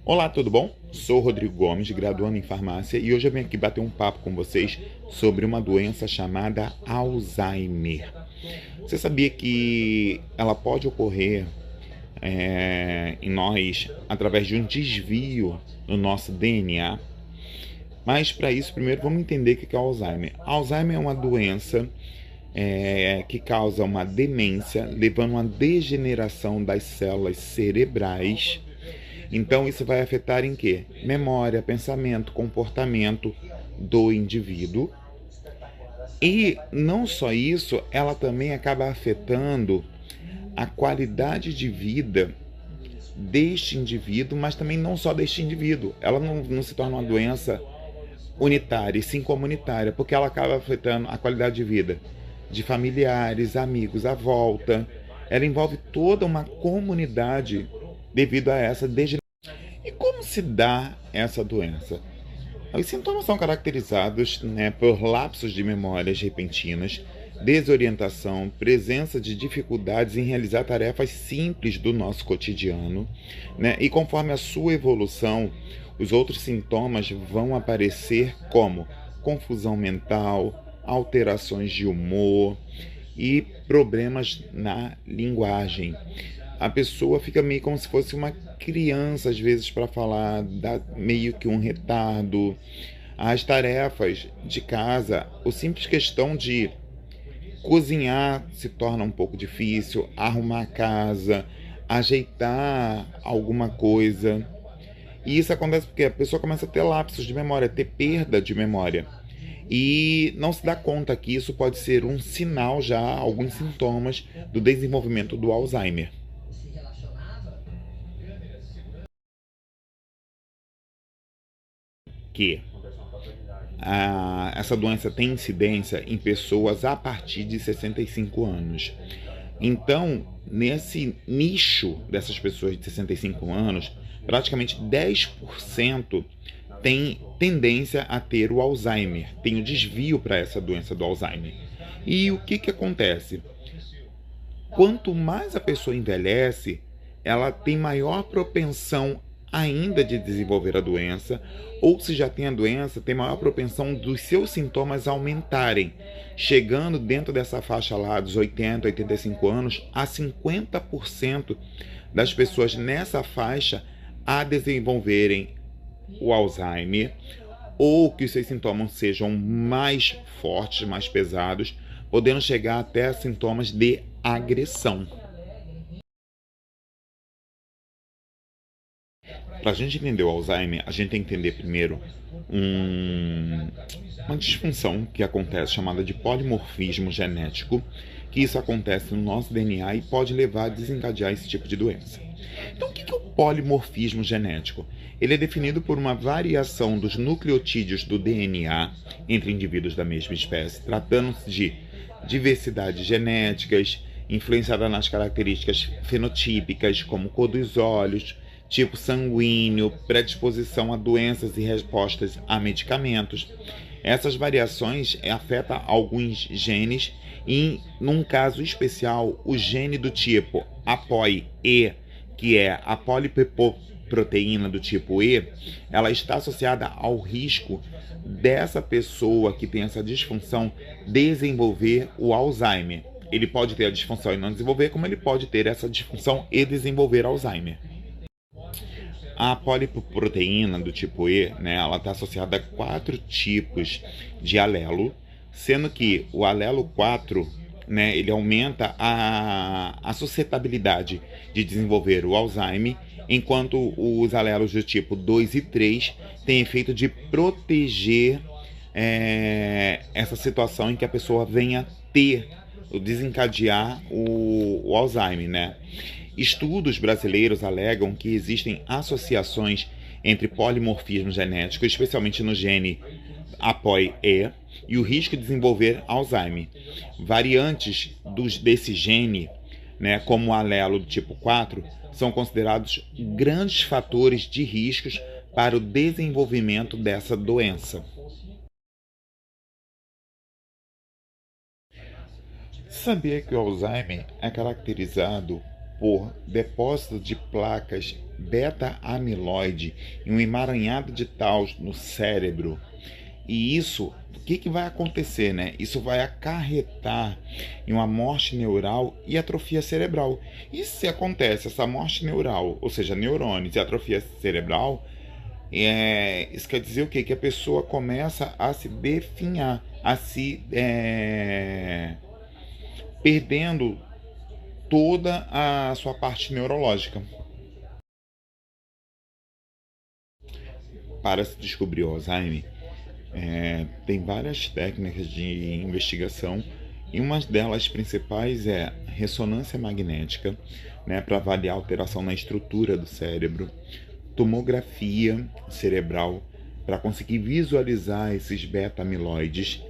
Olá, tudo bom? Sou Rodrigo Gomes, graduando em farmácia, e hoje eu venho aqui bater um papo com vocês sobre uma doença chamada Alzheimer. Você sabia que ela pode ocorrer em nós através de um desvio no nosso DNA? Mas para isso, primeiro vamos entender o que é Alzheimer. Alzheimer é uma doença que causa uma demência, levando a uma degeneração das células cerebrais. Então isso vai afetar em quê? Memória, pensamento, comportamento do indivíduo. E não só isso, ela também acaba afetando a qualidade de vida deste indivíduo, mas também não só deste indivíduo. Ela não se torna uma doença unitária, e sim comunitária, porque ela acaba afetando a qualidade de vida de familiares, amigos à volta. Ela envolve toda uma comunidade devido a essa degeneração. E como se dá essa doença? Os sintomas são caracterizados por lapsos de memórias repentinas, desorientação, presença de dificuldades em realizar tarefas simples do nosso cotidiano, e conforme a sua evolução, os outros sintomas vão aparecer como confusão mental, alterações de humor e problemas na linguagem. A pessoa fica meio como se fosse uma criança, às vezes, para falar, dá meio que um retardo. As tarefas de casa, a simples questão de cozinhar se torna um pouco difícil, arrumar a casa, ajeitar alguma coisa. E isso acontece porque a pessoa começa a ter lapsos de memória, ter perda de memória. E não se dá conta que isso pode ser um sinal já, alguns sintomas do desenvolvimento do Alzheimer. Que essa doença tem incidência em pessoas a partir de 65 anos. Então, nesse nicho dessas pessoas de 65 anos, praticamente 10% tem tendência a ter o Alzheimer, tem o desvio para essa doença do Alzheimer. E o que acontece? Quanto mais a pessoa envelhece, ela tem maior propensão ainda de desenvolver a doença, ou se já tem a doença, tem maior propensão dos seus sintomas aumentarem, chegando dentro dessa faixa lá dos 80, 85 anos, a 50% das pessoas nessa faixa a desenvolverem o Alzheimer, ou que os seus sintomas sejam mais fortes, mais pesados, podendo chegar até sintomas de agressão. Para a gente entender o Alzheimer, a gente tem que entender primeiro uma disfunção que acontece chamada de polimorfismo genético, que isso acontece no nosso DNA e pode levar a desencadear esse tipo de doença. Então, o que é o polimorfismo genético? Ele é definido por uma variação dos nucleotídeos do DNA entre indivíduos da mesma espécie, tratando-se de diversidades genéticas, influenciada nas características fenotípicas, como cor dos olhos, tipo sanguíneo, predisposição a doenças e respostas a medicamentos. Essas variações afetam alguns genes e, num caso especial, o gene do tipo APOE, que é a polipepoproteína do tipo E, ela está associada ao risco dessa pessoa que tem essa disfunção desenvolver o Alzheimer. Ele pode ter a disfunção e não desenvolver, como ele pode ter essa disfunção e desenvolver Alzheimer. A polipoproteína do tipo E, ela está associada a 4 tipos de alelo, sendo que o alelo 4, ele aumenta a suscetibilidade de desenvolver o Alzheimer, enquanto os alelos do tipo 2 e 3 têm efeito de proteger essa situação em que a pessoa venha ter, desencadear o Alzheimer, Estudos brasileiros alegam que existem associações entre polimorfismo genético, especialmente no gene APOE, e o risco de desenvolver Alzheimer. Variantes desse gene, como o alelo do tipo 4, são considerados grandes fatores de riscos para o desenvolvimento dessa doença. Sabia que o Alzheimer é caracterizado por depósito de placas beta-amiloide e um emaranhado de taus no cérebro. E isso, o que vai acontecer, né? Isso vai acarretar em uma morte neural e atrofia cerebral. E se acontece essa morte neural, ou seja, neurônios e atrofia cerebral, isso quer dizer o quê? Que a pessoa começa a se definhar, a se perdendo toda a sua parte neurológica. Para se descobrir o Alzheimer, tem várias técnicas de investigação e uma delas principais é ressonância magnética, né, para avaliar a alteração na estrutura do cérebro, tomografia cerebral para conseguir visualizar esses beta-amiloides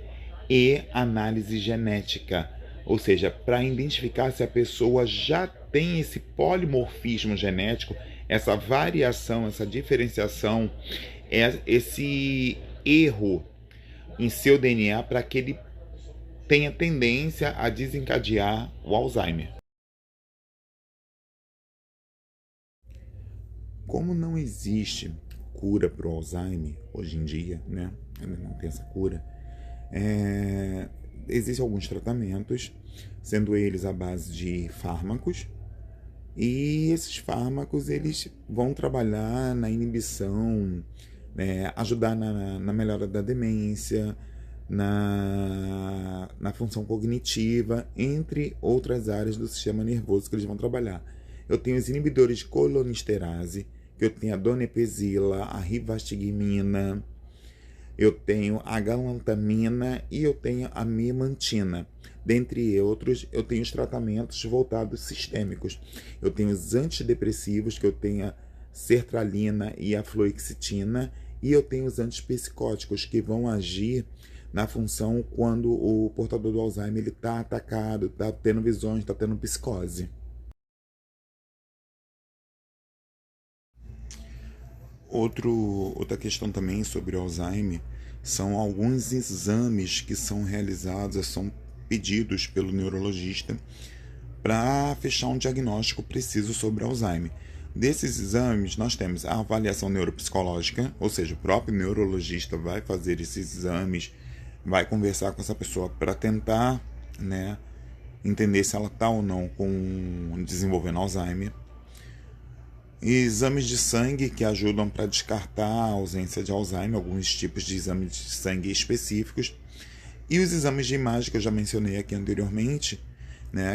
e análise genética, ou seja, para identificar se a pessoa já tem esse polimorfismo genético, essa variação, essa diferenciação, esse erro em seu DNA para que ele tenha tendência a desencadear o Alzheimer. Como não existe cura para o Alzheimer hoje em dia, né? Ainda não tem essa cura. Existem alguns tratamentos, sendo eles à base de fármacos, e esses fármacos eles vão trabalhar na inibição, ajudar na melhora da demência, na função cognitiva, entre outras áreas do sistema nervoso que eles vão trabalhar. Eu tenho os inibidores de colinesterase, que eu tenho a donepezila, a rivastigmina, eu tenho a galantamina e eu tenho a memantina. Dentre outros, eu tenho os tratamentos voltados sistêmicos. Eu tenho os antidepressivos, que eu tenho a sertralina e a fluoxetina, e eu tenho os antipsicóticos, que vão agir na função quando o portador do Alzheimer está atacado, está tendo visões, está tendo psicose. Outra questão também sobre o Alzheimer são alguns exames que são realizados, são pedidos pelo neurologista para fechar um diagnóstico preciso sobre Alzheimer. Desses exames, nós temos a avaliação neuropsicológica, ou seja, o próprio neurologista vai fazer esses exames, vai conversar com essa pessoa para tentar, entender se ela está ou não desenvolvendo Alzheimer. Exames de sangue que ajudam para descartar a ausência de Alzheimer, alguns tipos de exames de sangue específicos. E os exames de imagem que eu já mencionei aqui anteriormente,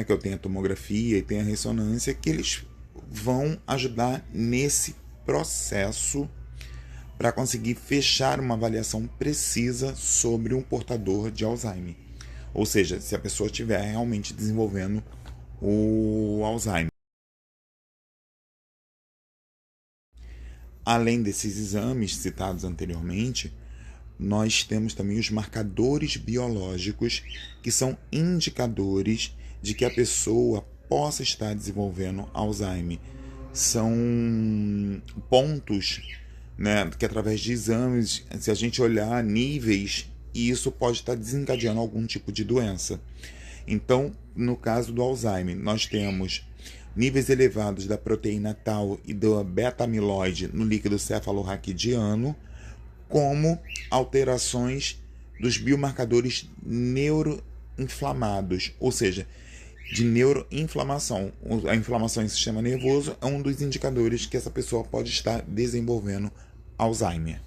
que eu tenho a tomografia e tenho a ressonância, que eles vão ajudar nesse processo para conseguir fechar uma avaliação precisa sobre um portador de Alzheimer. Ou seja, se a pessoa estiver realmente desenvolvendo o Alzheimer. Além desses exames citados anteriormente, nós temos também os marcadores biológicos, que são indicadores de que a pessoa possa estar desenvolvendo Alzheimer. São pontos, que através de exames, se a gente olhar níveis, isso pode estar desencadeando algum tipo de doença. Então, no caso do Alzheimer, nós temos níveis elevados da proteína tau e do beta-amiloide no líquido cefalorraquidiano, como alterações dos biomarcadores neuroinflamados, ou seja, de neuroinflamação. A inflamação em sistema nervoso é um dos indicadores que essa pessoa pode estar desenvolvendo Alzheimer.